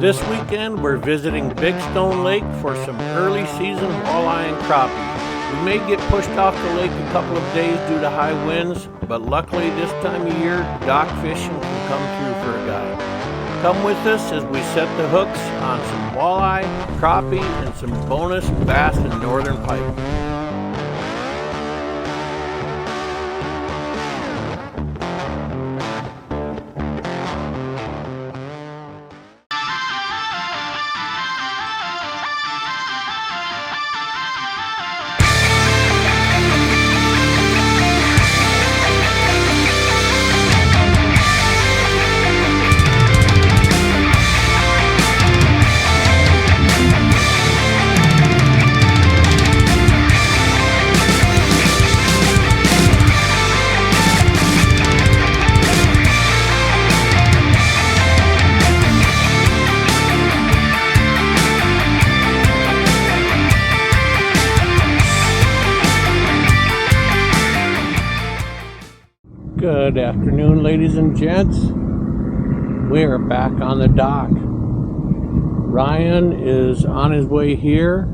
This weekend we're visiting Big Stone Lake for some early season walleye and crappie. We may get pushed off the lake a couple of days due to high winds, but luckily this time of year dock fishing can come through for a guide. Come with us as we set the hooks on some walleye, crappie, and some bonus bass and northern pike. Good afternoon, ladies and gents. We are back on the dock. Ryan is on his way here.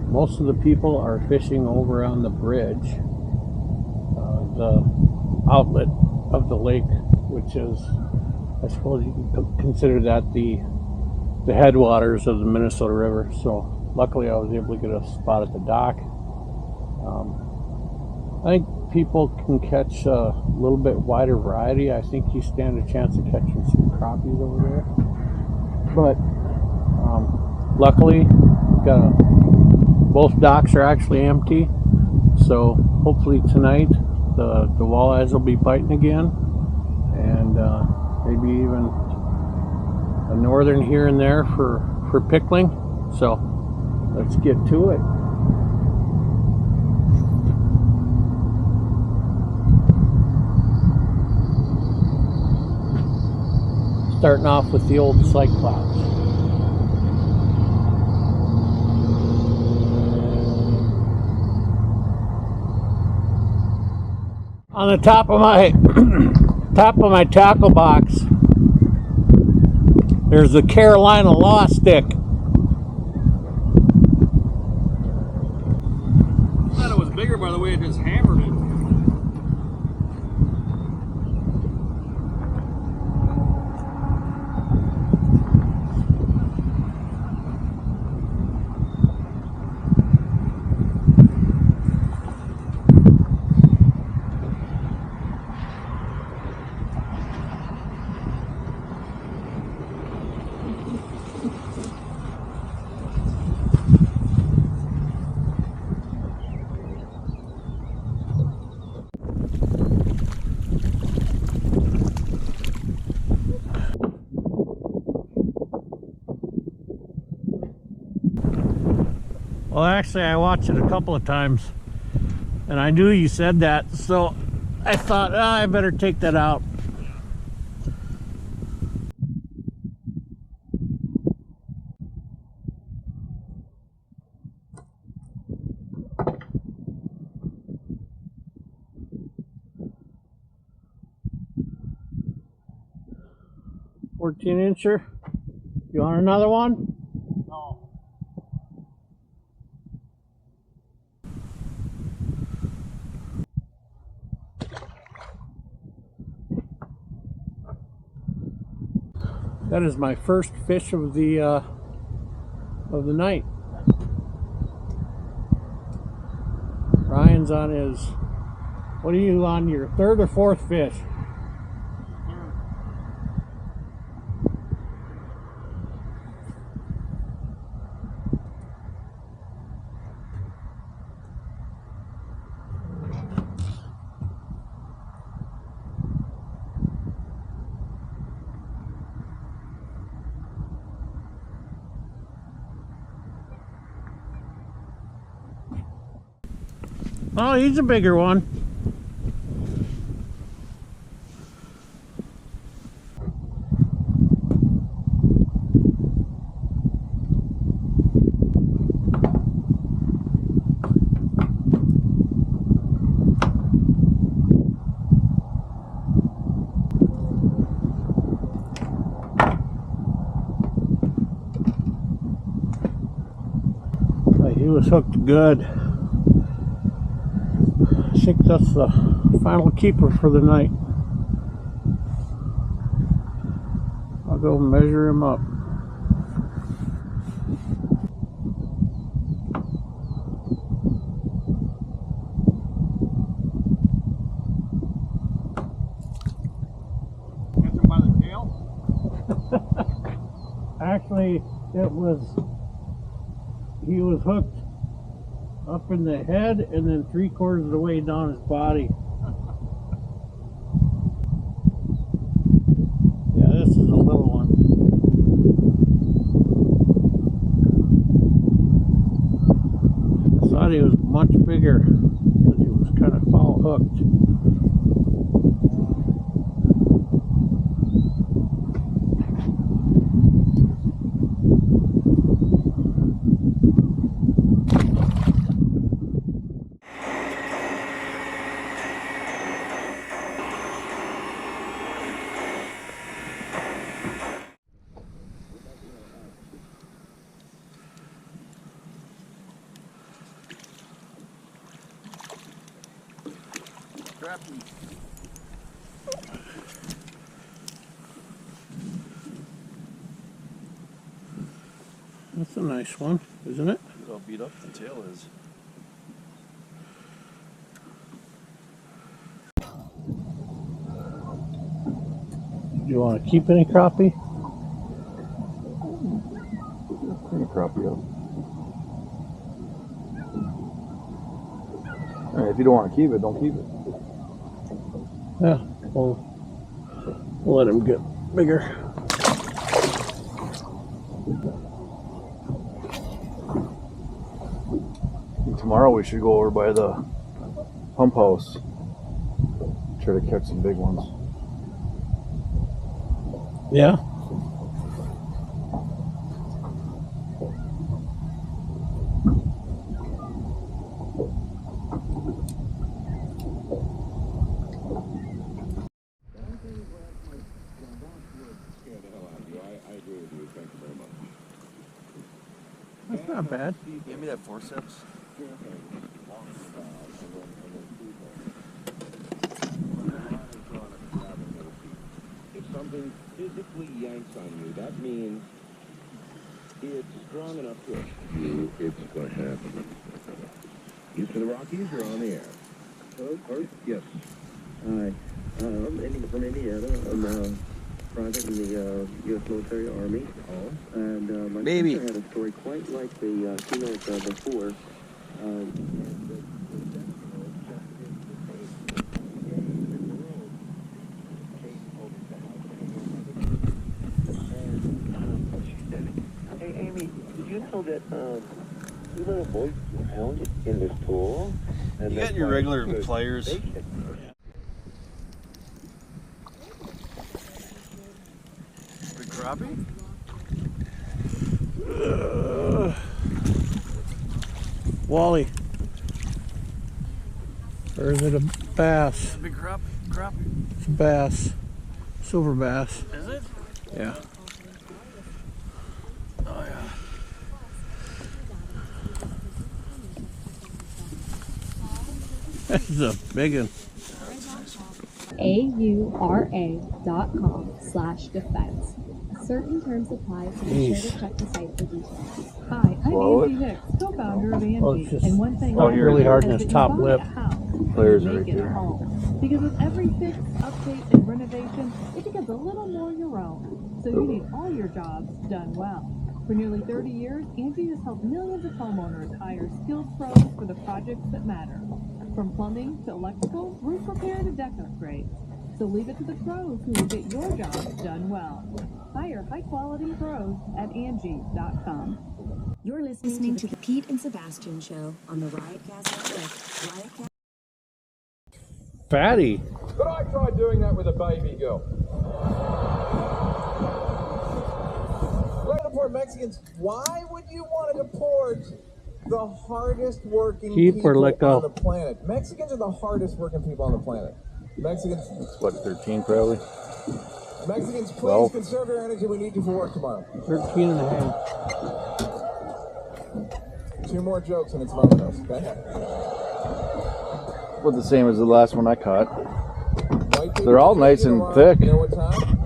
Most of the people are fishing over on the bridge, the outlet of the lake, which is, I suppose you can consider that the headwaters of the Minnesota River. So luckily I was able to get a spot at the dock. I think people can catch a little bit wider variety. I think you stand a chance of catching some crappies over there. But luckily, both docks are actually empty. So hopefully tonight the walleyes will be biting again, and maybe even a northern here and there for pickling. So let's get to it. Starting off with the old Cyclops. On the top of my tackle box, there's the Carolina Law Stick. I thought it was bigger by the way it just hammered it. Well, actually, I watched it a couple of times, and I knew you said that, so I thought, I better take that out. "14-incher? You want another one?" That is my first fish of the night. Ryan's on his, what are you on, your third or fourth fish? Oh, he's a bigger one. he was hooked good. I think that's the final keeper for the night. I'll go measure him up. Catch him by the tail? Actually, he was hooked up in the head and then 3/4 of the way down his body. Yeah, this is a little one. I thought he was much bigger because he was kind of foul hooked. Crappie. That's a nice one, isn't it? Look how beat up the tail is. Do you want to keep any crappie? Bring a crappie up. Alright, if you don't want to keep it, don't keep it. Yeah, we'll let him get bigger. Tomorrow we should go over by the pump house. Try to catch some big ones. Yeah? That's not bad. Give me that forceps. If something physically yanks on you, that means it's strong enough to you. It's going to happen. East of the Rockies, you're on the air. Hello, yes. Hi, I'm Andy from Indiana. I'm private in the U.S. Military Army. Oh. And my Baby. sister had a story quite like the keynote before. Hey, Amy, did you know that you let a voice sound in this tool? And You that's got your why regular it's good. pliers. Big crappie? Wally. Or is it a bass? Big crappie. It's a bass. Silver bass. Is it? Yeah. Oh yeah. This is a big one. AURA.com/defense. Certain terms apply, so be sure to check the site for details. Hi, I'm Swallow Angie Hicks, co-founder of Angie. Oh, it's just and one thing really hard in his top lip. Players make right it there. home. Because with every fix, update, and renovation, it becomes a little more your own. So you need all your jobs done well. For nearly 30 years, Angie has helped millions of homeowners hire skilled pros for the projects that matter. From plumbing to electrical, roof repair to deck upgrades. So leave it to the pros who will get your jobs done well. Hire high-quality pros at Angie.com. You're listening to the Pete and Sebastian Show on the Riotcast Network. Riotcast. Fatty. But I tried doing that with a baby girl. Let deport Mexicans. Why would you want to deport the hardest working Keep or people let go? on the planet? Mexicans are the hardest working people on the planet. Mexicans, What, 13 probably? Mexicans, please 12. conserve your energy. We need you for work tomorrow. 13 and a half. 2 more jokes and it's Motos. Go ahead. Well, the same as the last one I caught. White They're all nice and thick. You know what time?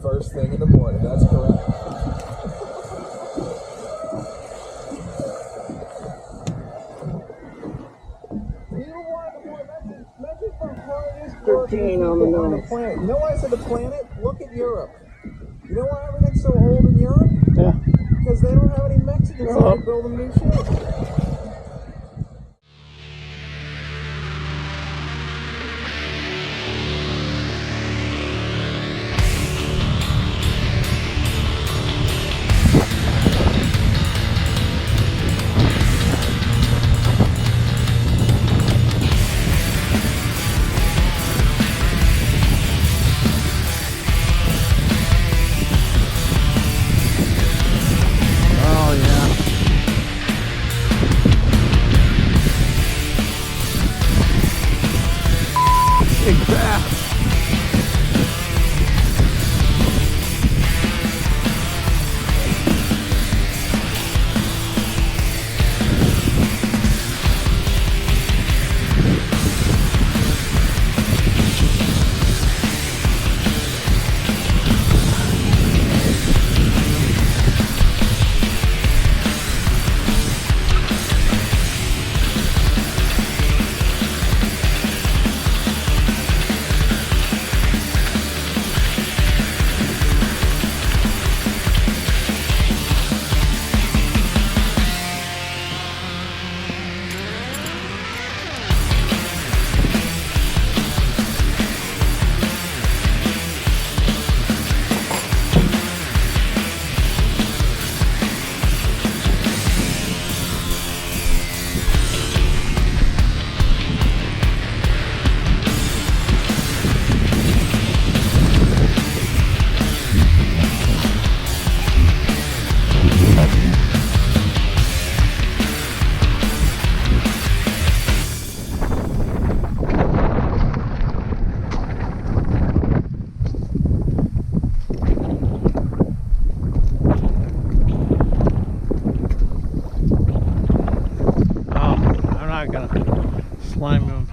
First thing in the morning. That's correct. Mexico's the hardest 13 on the nose. planet. You know why I said the planet? Look at Europe. You know why everything's so old in Europe? Yeah. Because they don't have any Mexicans there to build them new ships. Oh yeah. Big bass. I'm not gonna slime him.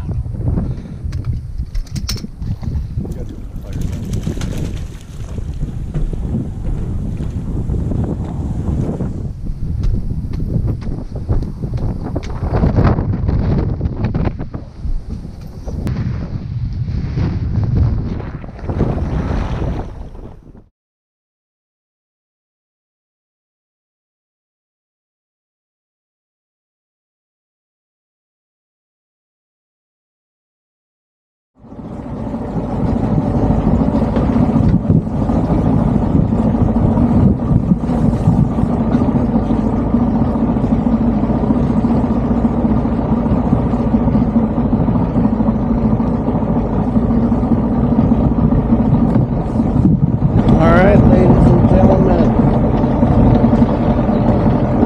Alright, ladies and gentlemen,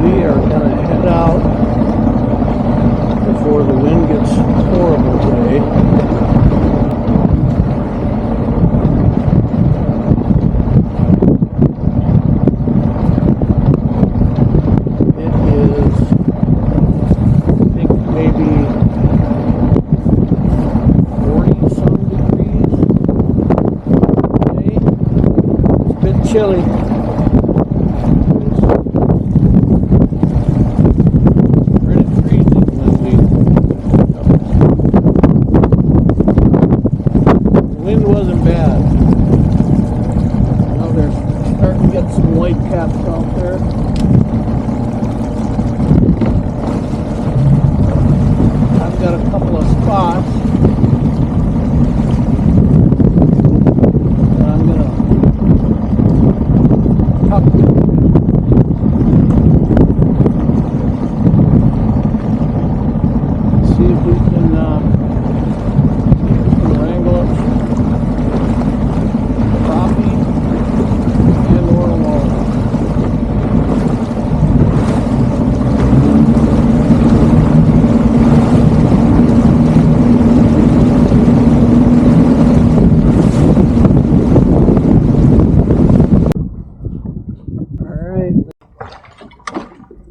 we are going to head out before the wind gets horrible today. It is, I think, maybe 40-some degrees today. It's a bit chilly. Pretty freezing when the wind wasn't bad. Now they're starting to get some white caps out there. I've got a couple of spots that I'm gonna tuck. See if we can wrangle up crappie and or walleye.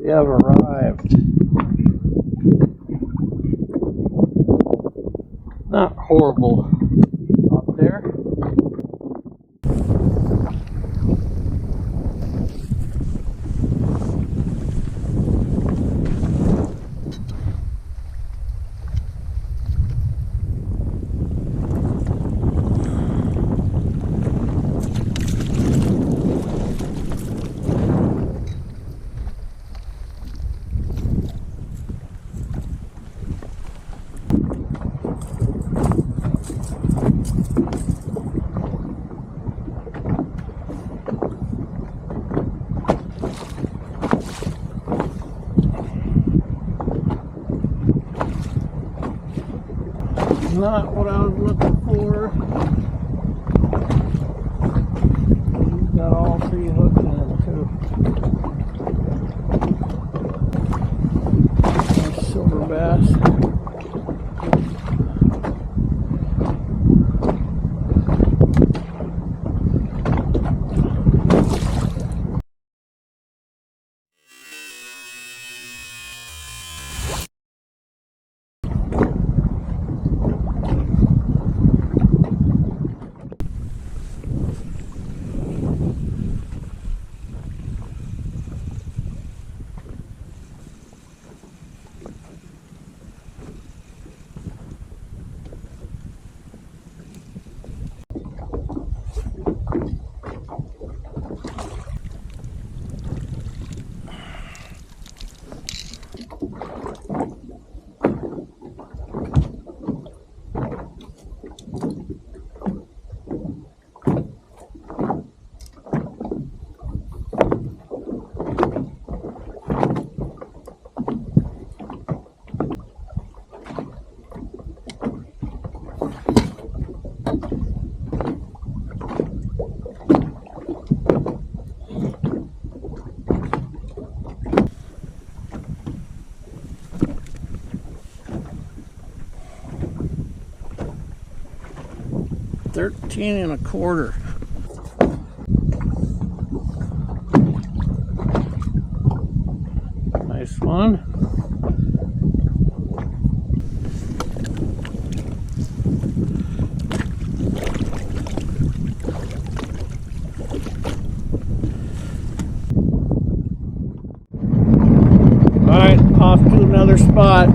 We have arrived. Not horrible up there. Not what I was looking for. He's got all 3 hooks in it too. Nice silver bass. $13.25. Nice one. All right, off to another spot.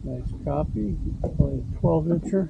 Nice crappie, only 12-incher.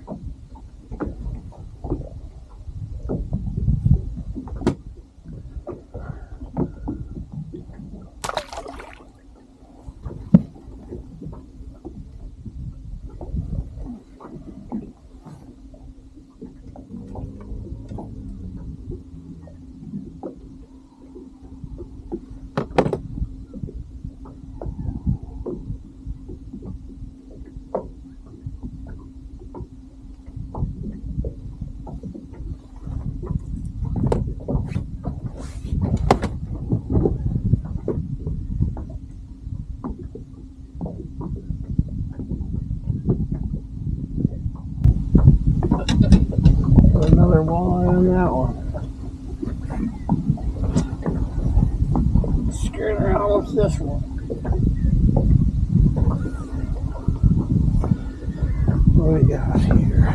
another walleye on that one. Scared around with this one. What do we got here?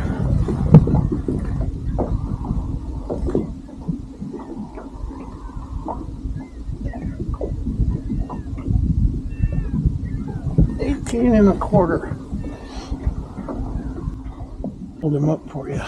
$18.25. Hold him up for you.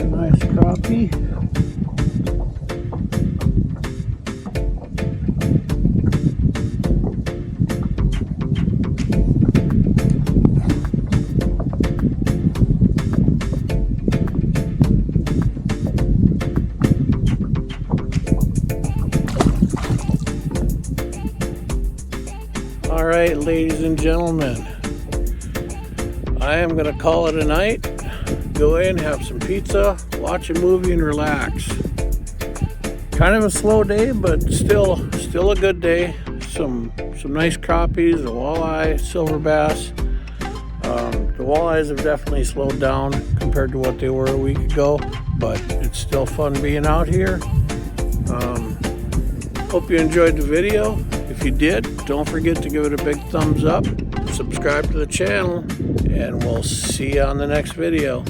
Nice crappie. All right, ladies and gentlemen, I am going to call it a night. Go in, have some pizza, watch a movie, and relax. Kind of a slow day, but still a good day. Some nice crappies, a walleye, silver bass. The walleyes have definitely slowed down compared to what they were a week ago, but it's still fun being out here. Hope you enjoyed the video. If you did, don't forget to give it a big thumbs up, subscribe to the channel, and we'll see you on the next video.